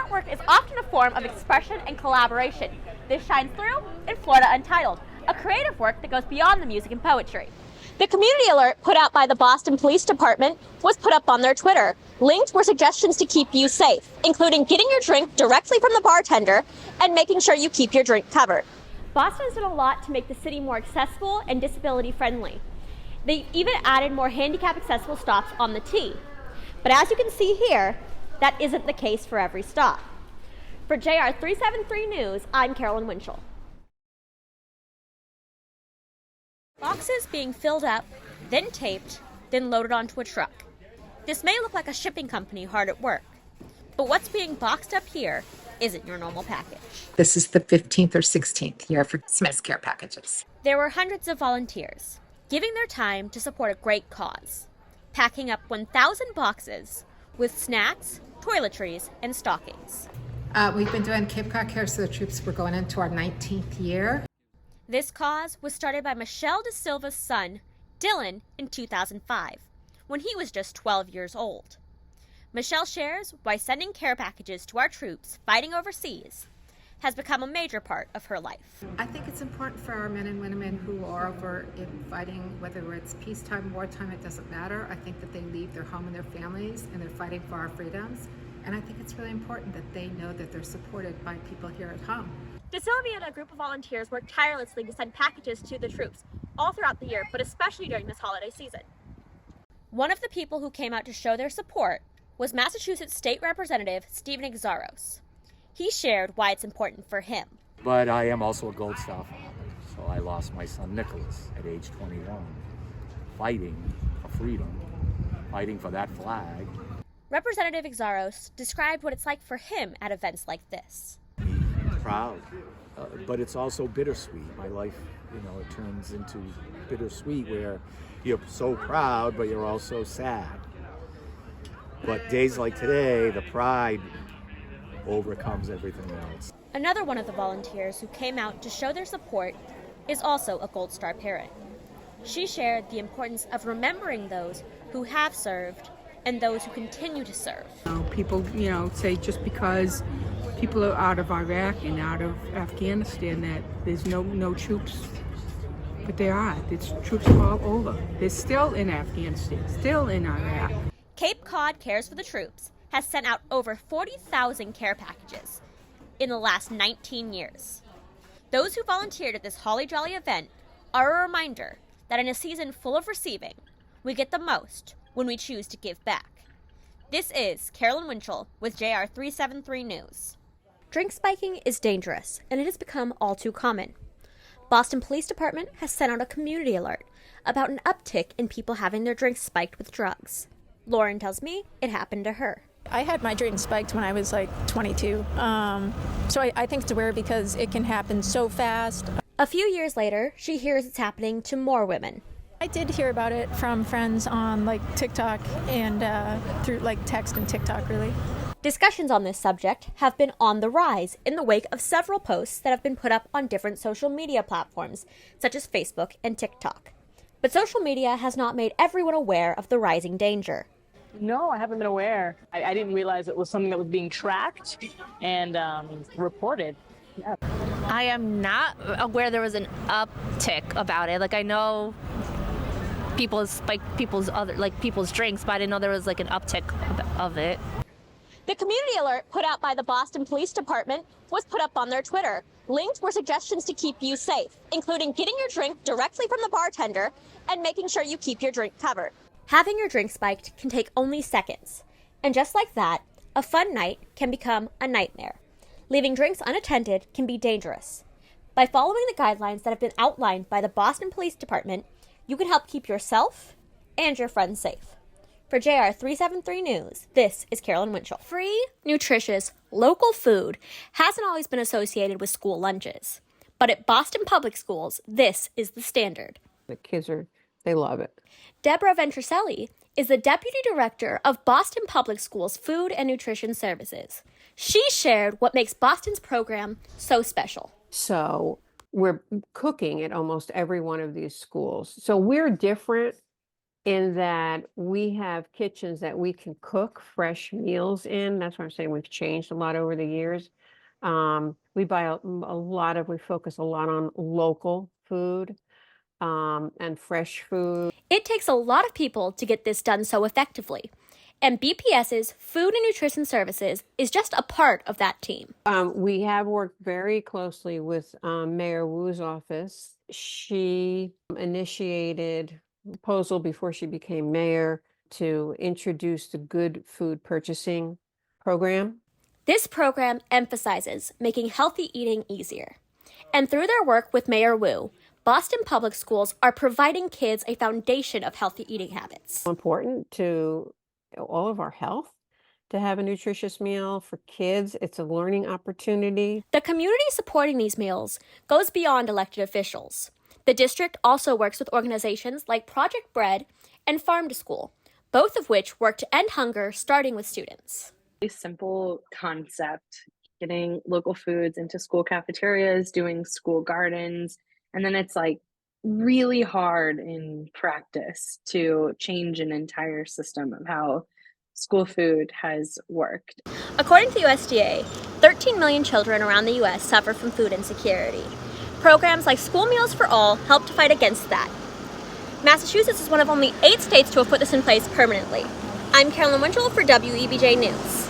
artwork is often a form of expression and collaboration. This shines through in Florida Untitled, a creative work that goes beyond the music and poetry. The community alert put out by the Boston Police Department was put up on their Twitter. Linked were suggestions to keep you safe, including getting your drink directly from the bartender and making sure you keep your drink covered. Boston has done a lot to make the city more accessible and disability friendly. They even added more handicap accessible stops on the T. But as you can see here, that isn't the case for every stop. For JR 373 News, I'm Carolyn Winchell. Boxes being filled up, then taped, then loaded onto a truck. This may look like a shipping company hard at work, but what's being boxed up here isn't your normal package. This is the 15th or 16th year for Smith's Care Packages. There were hundreds of volunteers, giving their time to support a great cause, packing up 1,000 boxes with snacks, toiletries, and stockings. We've been doing Cape Cod Cares for the Troops. We're going into our 19th year. This cause was started by Michelle De Silva's son, Dylan, in 2005, when he was just 12 years old. Michelle shares why sending care packages to our troops fighting overseas has become a major part of her life. I think it's important for our men and women who are over in fighting, whether it's peacetime, wartime, it doesn't matter. I think that they leave their home and their families and they're fighting for our freedoms. And I think it's really important that they know that they're supported by people here at home. De Silva and a group of volunteers work tirelessly to send packages to the troops all throughout the year, but especially during this holiday season. One of the people who came out to show their support was Massachusetts State Representative Stephen Exaros. He shared why it's important for him. But I am also a Gold Star father, so I lost my son Nicholas at age 21, fighting for freedom, fighting for that flag. Representative Exaros described what it's like for him at events like this. Proud, but it's also bittersweet. My life, it turns into bittersweet where you're so proud, but you're also sad. But days like today, the pride overcomes everything else. Another one of the volunteers who came out to show their support is also a Gold Star parent. She shared the importance of remembering those who have served and those who continue to serve. People, say just because people are out of Iraq and out of Afghanistan that there's no troops, but there are. There's troops all over. They're still in Afghanistan, still in Iraq. Cape Cod Cares for the Troops has sent out over 40,000 care packages in the last 19 years. Those who volunteered at this holly jolly event are a reminder that in a season full of receiving, we get the most when we choose to give back. This is Carolyn Winchell with JR 373 News. Drink spiking is dangerous, and it has become all too common. Boston Police Department has sent out a community alert about an uptick in people having their drinks spiked with drugs. Lauren tells me it happened to her. I had my drink spiked when I was like 22. So I think it's weird because it can happen so fast. A few years later, she hears it's happening to more women. I did hear about it from friends on like TikTok and through like text and TikTok, really. Discussions on this subject have been on the rise in the wake of several posts that have been put up on different social media platforms, such as Facebook and TikTok. But social media has not made everyone aware of the rising danger. No, I haven't been aware. I didn't realize it was something that was being tracked and reported. Yeah. I am not aware there was an uptick about it. Like I know people spike people's drinks, but I didn't know there was like an uptick of it. The community alert put out by the Boston Police Department was put up on their Twitter. Linked were suggestions to keep you safe, including getting your drink directly from the bartender and making sure you keep your drink covered. Having your drink spiked can take only seconds. And just like that, a fun night can become a nightmare. Leaving drinks unattended can be dangerous. By following the guidelines that have been outlined by the Boston Police Department, you can help keep yourself and your friends safe. For JR 373 News, this is Carolyn Winchell. Free, nutritious, local food hasn't always been associated with school lunches. But at Boston Public Schools, this is the standard. The kids they love it. Deborah Ventricelli is the Deputy Director of Boston Public Schools Food and Nutrition Services. She shared what makes Boston's program so special. So we're cooking at almost every one of these schools. So we're different in that we have kitchens that we can cook fresh meals in. That's what I'm saying. We've changed a lot over the years. We buy we focus a lot on local food and fresh food. It takes a lot of people to get this done so effectively, and BPS's Food and Nutrition Services is just a part of that team. We have worked very closely with Mayor Wu's office. She initiated a proposal before she became mayor to introduce the Good Food Purchasing program. This program emphasizes making healthy eating easier. And through their work with Mayor Wu, Boston Public Schools are providing kids a foundation of healthy eating habits. Important to all of our health to have a nutritious meal for kids. It's a learning opportunity. The community supporting these meals goes beyond elected officials. The district also works with organizations like Project Bread and Farm to School, both of which work to end hunger, starting with students. A simple concept, getting local foods into school cafeterias, doing school gardens, and then it's like really hard in practice to change an entire system of how school food has worked. According to the USDA, 13 million children around the U.S. suffer from food insecurity. Programs like School Meals for All help to fight against that. Massachusetts is one of only 8 states to have put this in place permanently. I'm Carolyn Winchell for WEBJ News.